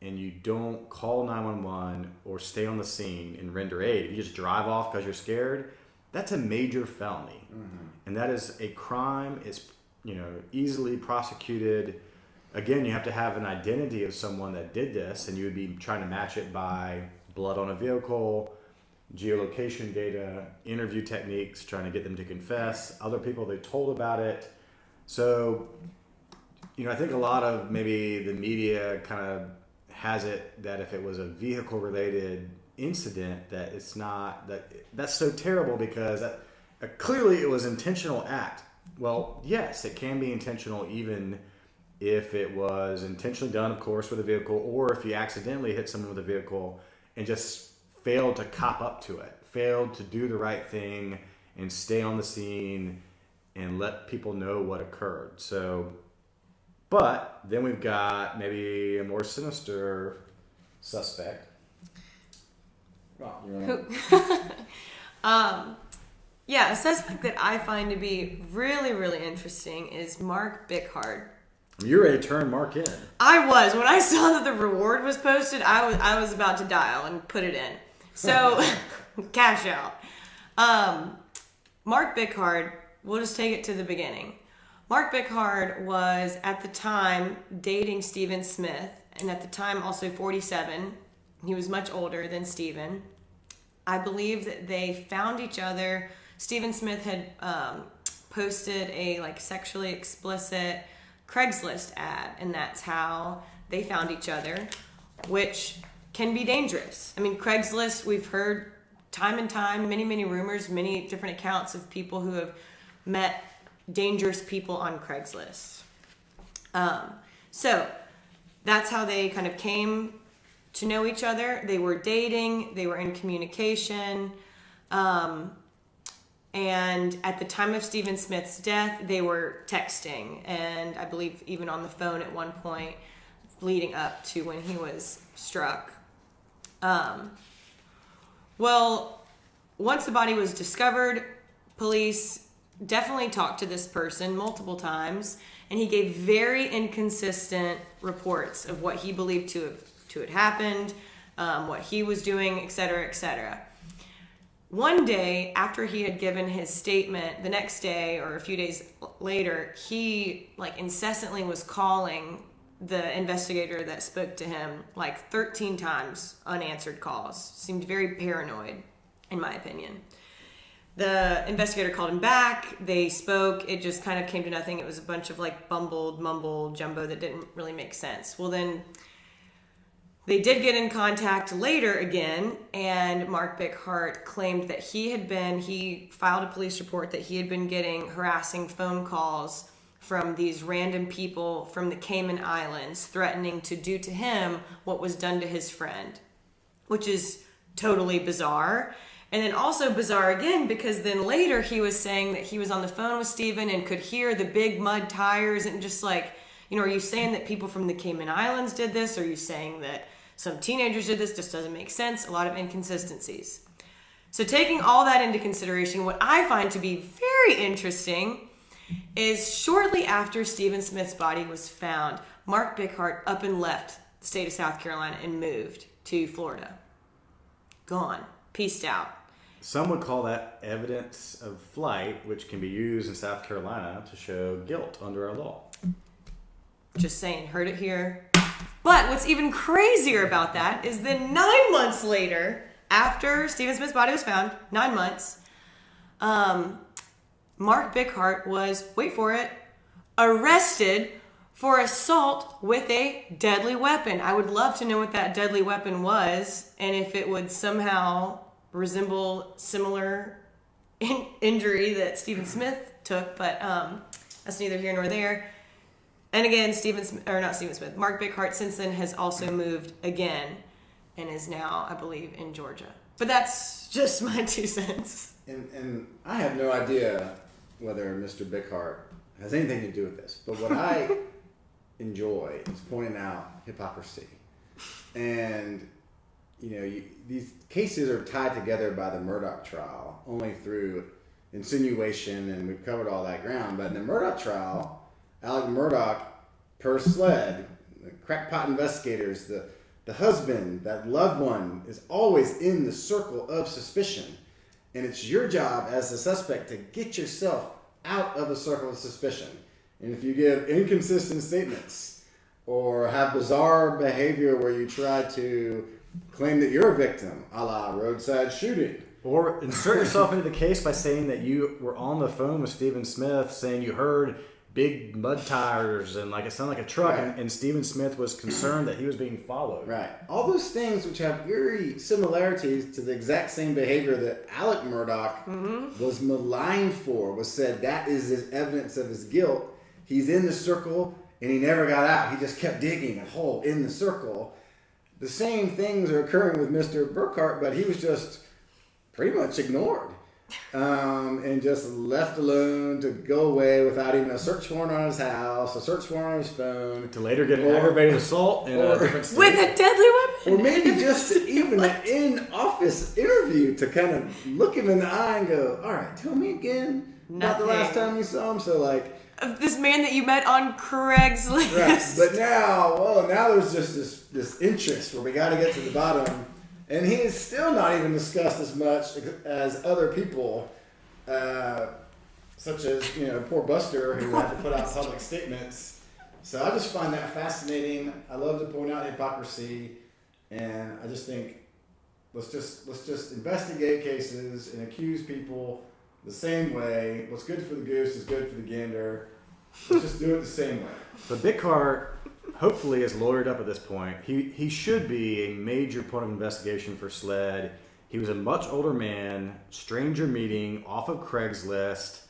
and you don't call 911 or stay on the scene and render aid, you just drive off because you're scared, that's a major felony. Mm-hmm. And that is a crime. It's easily prosecuted. Again, you have to have an identity of someone that did this, and you would be trying to match it by blood on a vehicle, geolocation data, interview techniques, trying to get them to confess, other people they told about it. So, I think a lot of maybe the media kind of has it that if it was a vehicle related incident, that it's not, that's so terrible because clearly it was intentional act. Well, yes, it can be intentional even if it was intentionally done, of course, with a vehicle, or if you accidentally hit someone with a vehicle and just failed to cop up to it, failed to do the right thing and stay on the scene and let people know what occurred. So, but then we've got maybe a more sinister suspect. Yeah, a suspect that I find to be really, really interesting is Mark Bickhardt. You're ready to turn Mark in. I was. When I saw that the reward was posted, I was about to dial and put it in. So, cash out. Mark Bickhardt, we'll just take it to the beginning. Mark Bickhardt was, at the time, dating Stephen Smith, and at the time also 47. He was much older than Stephen. I believe that they found each other. Stephen Smith had posted a sexually explicit Craigslist ad, and that's how they found each other, which can be dangerous. I mean, Craigslist, we've heard time and time, many, many rumors, many different accounts of people who have met dangerous people on Craigslist. So that's how they kind of came to know each other. They were dating, they were in communication, and at the time of Stephen Smith's death, they were texting, and I believe even on the phone at one point leading up to when he was struck. Well, once the body was discovered, police definitely talked to this person multiple times, and he gave very inconsistent reports of what he believed to have happened, what he was doing, etc., etc. One day, after he had given his statement, the next day or a few days later, he incessantly was calling the investigator that spoke to him 13 times, unanswered calls. Seemed very paranoid, in my opinion. The investigator called him back. They spoke. It just kind of came to nothing. It was a bunch of bumbled, mumbled jumbo that didn't really make sense. Well, then they did get in contact later again, and Mark Bickhardt claimed that he filed a police report that he had been getting harassing phone calls from these random people from the Cayman Islands threatening to do to him what was done to his friend, which is totally bizarre. And then also bizarre again, because then later he was saying that he was on the phone with Stephen and could hear the big mud tires and just are you saying that people from the Cayman Islands did this? Are you saying that some teenagers did this? Just doesn't make sense. A lot of inconsistencies. So taking all that into consideration, what I find to be very interesting is shortly after Stephen Smith's body was found, Mark Bickhardt up and left the state of South Carolina and moved to Florida. Gone. Peaced out. Some would call that evidence of flight, which can be used in South Carolina to show guilt under our law. Just saying, heard it here. But what's even crazier about that is then 9 months later, after Stephen Smith's body was found, 9 months, Mark Bickhardt was, wait for it, arrested for assault with a deadly weapon. I would love to know what that deadly weapon was and if it would somehow resemble similar injury that Stephen Smith took, but that's neither here nor there. And again, Mark Bickhardt since then has also moved again and is now, I believe, in Georgia. But that's just my 2 cents. And I have no idea whether Mr. Bickhardt has anything to do with this, but what I enjoy is pointing out hypocrisy. And these cases are tied together by the Murdaugh trial only through insinuation, and we've covered all that ground. But in the Murdaugh trial, Alec Murdaugh, per SLED, the crackpot investigators, the husband, that loved one, is always in the circle of suspicion. And it's your job as the suspect to get yourself out of the circle of suspicion. And if you give inconsistent statements or have bizarre behavior where you try to claim that you're a victim, a la roadside shooting. Or insert yourself into the case by saying that you were on the phone with Stephen Smith saying you heard big mud tires and like it sounded like a truck, Right. and Stephen Smith was concerned that he was being followed. Right. All those things which have eerie similarities to the exact same behavior that Alec Murdaugh was maligned for, was said that is his evidence of his guilt. He's in the circle and he never got out. He just kept digging a hole in the circle. The same things are occurring with Mr. Burkhart, but he was just pretty much ignored. And just left alone to go away without even a search warrant on his house, a search warrant on his phone. To later get an aggravated assault in a different state. With a deadly weapon? Or maybe just even an in-office interview to kind of look him in the eye and go, all right, tell me again about the last Nothing. time you saw him. So like, Of this man that you met on Craigslist. right. But now there's just this interest where we got to get to the bottom. And he is still not even discussed as much as other people, such as, poor Buster, who had to put out public statements. So I just find that fascinating. I love to point out hypocrisy, and I just think let's just investigate cases and accuse people the same way. What's good for the goose is good for the gander. Let's just do it the same way. But Bickhart hopefully is lawyered up at this point. He should be a major point of investigation for SLED. He was a much older man, stranger meeting off of Craigslist.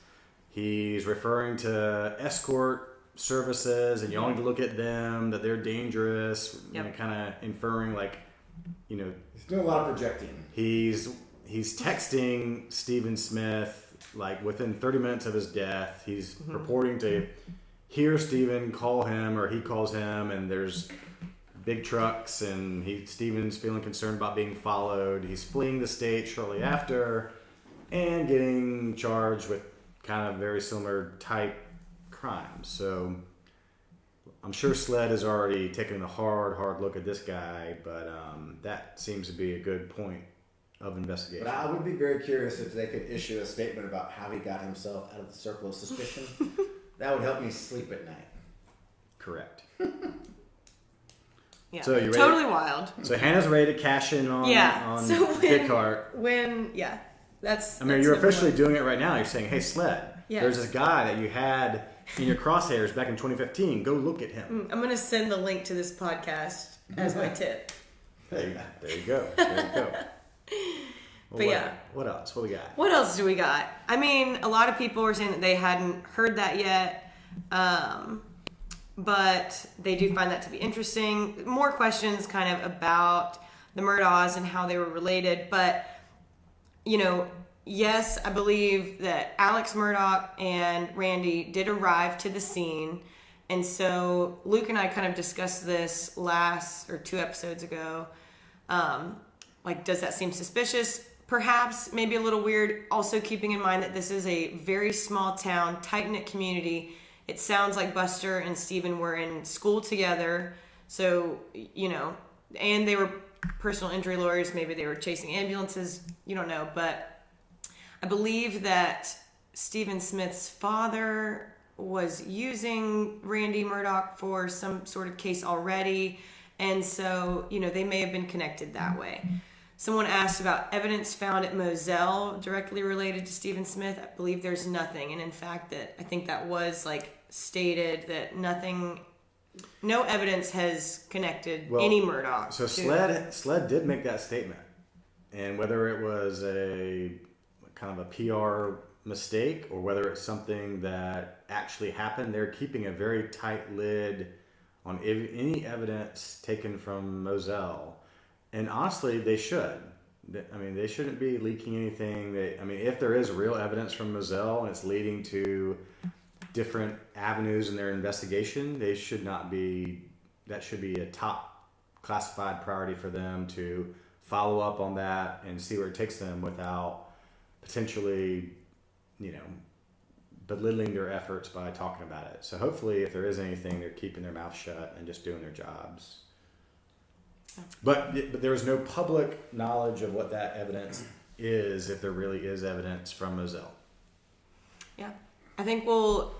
He's referring to escort services and you only need to look at them, that they're dangerous, Yep. kind of inferring He's doing a lot of projecting. he's texting Stephen Smith like within 30 minutes of his death. He's purporting to hear Stephen call him, or he calls him, and there's big trucks, and Stephen's feeling concerned about being followed. He's fleeing the state shortly after and getting charged with kind of very similar type crimes. So I'm sure SLED is already taking a hard look at this guy, but that seems to be a good point of investigation. But I would be very curious if they could issue a statement about how he got himself out of the circle of suspicion. That would help me sleep at night. Correct. Yeah. So you ready? Totally wild. So Hannah's ready to cash in on Bickhart. That's. I mean, that's you're number officially one. doing it right now. You're saying, hey, SLED, Yes. there's this guy that you had in your crosshairs back in 2015. Go look at him. I'm gonna send the link to this podcast as my tip. Hey, there you go. There you go. Well, But yeah. What else? What we got? What else do we got? I mean, a lot of people were saying that they hadn't heard that yet, but they do find that to be interesting. More questions kind of about the Murdaughs and how they were related. But, yes, I believe that Alex Murdaugh and Randy did arrive to the scene. And so Luke and I kind of discussed this 2 episodes ago. Does that seem suspicious? Perhaps, maybe a little weird. Also keeping in mind that this is a very small town, tight-knit community. It sounds like Buster and Steven were in school together. So, and they were personal injury lawyers. Maybe they were chasing ambulances. You don't know. But I believe that Stephen Smith's father was using Randy Murdaugh for some sort of case already. And so, they may have been connected that way. Someone asked about evidence found at Moselle directly related to Stephen Smith. I believe there's nothing. And in fact, I think that was stated that no evidence has connected any Murdaugh. So to- SLED did make that statement. And whether it was a kind of a PR mistake or whether it's something that actually happened, they're keeping a very tight lid on any evidence taken from Moselle. And honestly, they should. I mean, they shouldn't be leaking anything. If there is real evidence from Moselle and it's leading to different avenues in their investigation, that should be a top classified priority for them to follow up on that and see where it takes them without potentially, belittling their efforts by talking about it. So hopefully, if there is anything, they're keeping their mouth shut and just doing their jobs. But there is no public knowledge of what that evidence is, if there really is evidence from Moselle. Yeah. I think we'll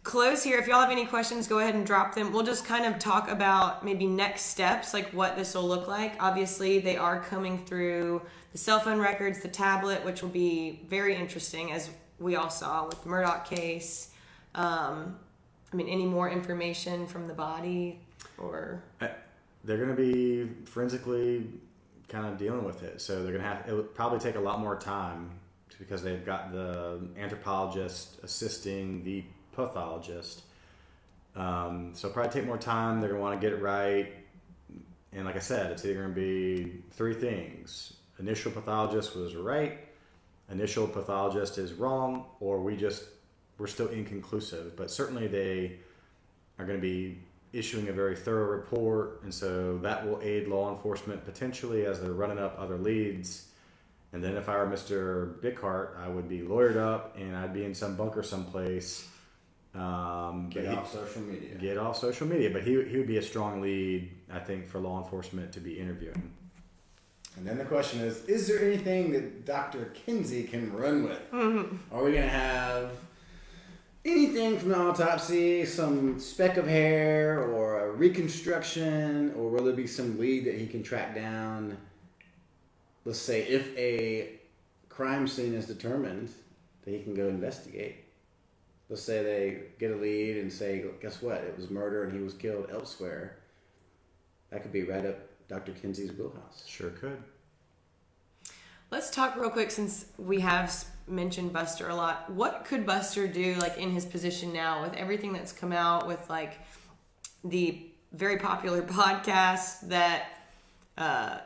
close here, if y'all have any questions, go ahead and drop them. We'll just kind of talk about maybe next steps, like what this will look like. Obviously, they are coming through the cell phone records, the tablet, which will be very interesting, as we all saw with the Murdaugh case. Any more information from the body or... They're going to be forensically kind of dealing with it. So they're going to have, it would probably take a lot more time because they've got the anthropologist assisting the pathologist. So it'll probably take more time. They're going to want to get it right. And like I said, it's either going to be three things. Initial pathologist was right, initial pathologist is wrong, or we're still inconclusive. But certainly they are going to be issuing a very thorough report, and so that will aid law enforcement potentially as they're running up other leads. And then if I were Mr. Bickhart, I would be lawyered up and I'd be in some bunker someplace. Get off social media. Get off social media. But he would be a strong lead, I think, for law enforcement to be interviewing. And then the question is there anything that Dr. Kinsey can run with? Mm-hmm. Are we going to have anything from the autopsy, some speck of hair or a reconstruction, or will there be some lead that he can track down? Let's say if a crime scene is determined that he can go investigate. Let's say they get a lead and say, guess what? It was murder and he was killed elsewhere. That could be right up Dr. Kinsey's wheelhouse. Sure could. Let's talk real quick, since we have mentioned Buster a lot. What could Buster do, like, in his position now with everything that's come out with, like, the very popular podcasts that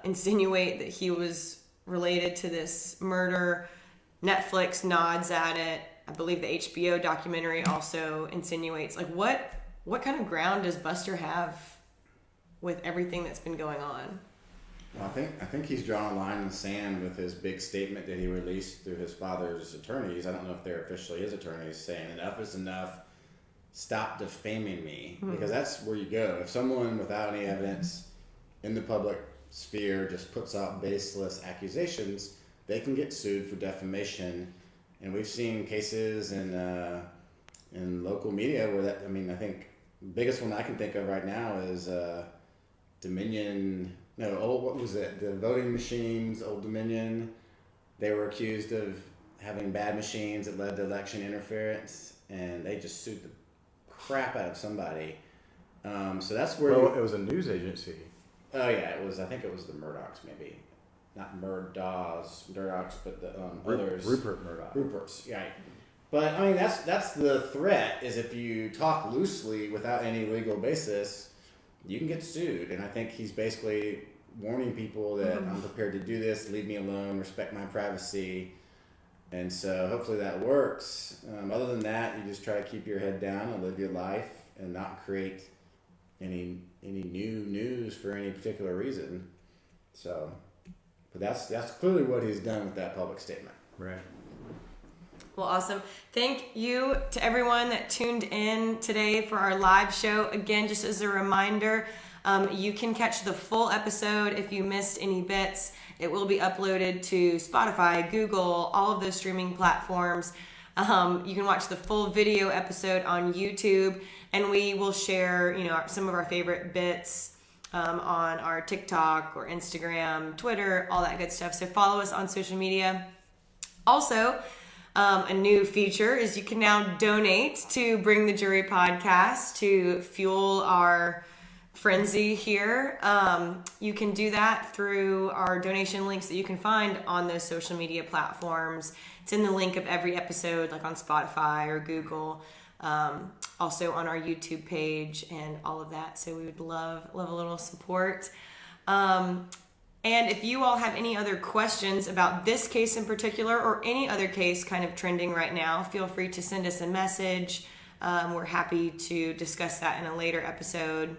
insinuate that he was related to this murder? Netflix nods at it. I believe the HBO documentary also insinuates. Like, what kind of ground does Buster have with everything that's been going on? Well, I think he's drawn a line in the sand with his big statement that he released through his father's attorneys. I don't know if they're officially his attorneys, saying enough is enough, stop defaming me. Mm-hmm. Because that's where you go. If someone without any evidence in the public sphere just puts out baseless accusations, they can get sued for defamation. And we've seen cases in local media where that, I think the biggest one I can think of right now is Dominion. No, what was it? The voting machines, Old Dominion. They were accused of having bad machines that led to election interference, and they just sued the crap out of somebody. So that's where. Well, it was a news agency. Oh yeah, it was. I think it was the Murdaughs, maybe. Not Murdaughs, but the others. Rupert Murdoch. Rupert's, yeah. But that's the threat. Is if you talk loosely without any legal basis, you can get sued. And I think he's basically warning people that I'm prepared to do this, leave me alone, respect my privacy. And so hopefully that works. Other than that, you just try to keep your head down and live your life and not create any new news for any particular reason. So, but that's clearly what he's done with that public statement. Right. Well, awesome. Thank you to everyone that tuned in today for our live show. Again, just as a reminder, you can catch the full episode if you missed any bits. It will be uploaded to Spotify, Google, all of those streaming platforms. You can watch the full video episode on YouTube, and we will share, some of our favorite bits on our TikTok or Instagram, Twitter, all that good stuff. So follow us on social media. Also, a new feature is you can now donate to Bring the Jury podcast to fuel our frenzy here. You can do that through our donation links that you can find on those social media platforms. It's in the link of every episode, like on Spotify or Google, also on our YouTube page and all of that. So we would love a little support. And if you all have any other questions about this case in particular or any other case kind of trending right now, feel free to send us a message. We're happy to discuss that in a later episode.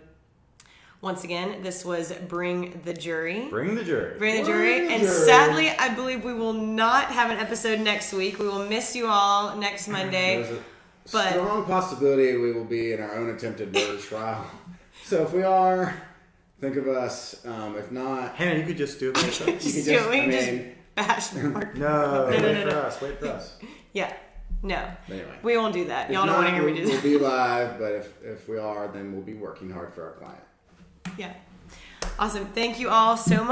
Once again, this was Bring the Jury. Bring the Jury. Bring the Jury. And sadly, I believe we will not have an episode next week. We will miss you all next Monday. There's a strong possibility we will be in our own attempted murder trial. So if we are... think of us. If not, Hannah, you could just do it. Just bash Mark. No, wait for us. Yeah. No. Anyway. We won't do that. If Y'all don't not, want to hear me do We'll that. be live, but if we are, then we'll be working hard for our client. Yeah. Awesome. Thank you all so much.